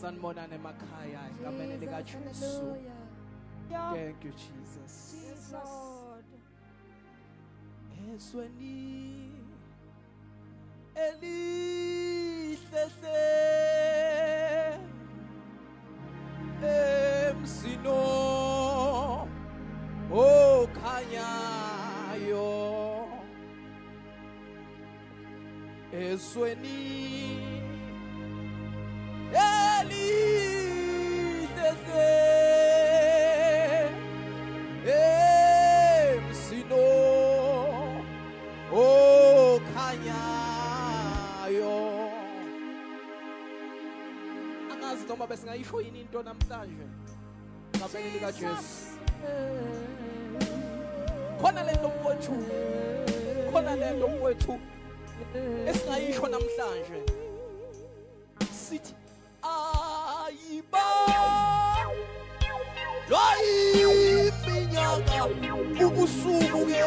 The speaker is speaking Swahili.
Sanibonane emakhaya egameni lika Jesu. Thank you Jesus. Yes, Lord. Esweni elihlese emsino okhanyayo esweni elihlese emsino okhanyayo. Angazi noma besingayisho yini into namhlanje ngabeni lika Jesu. Khona lento mfowethu, khona lento mfowethu esingayisho namhlanje. Sithi ayiba loyiminyaka ubusuku ke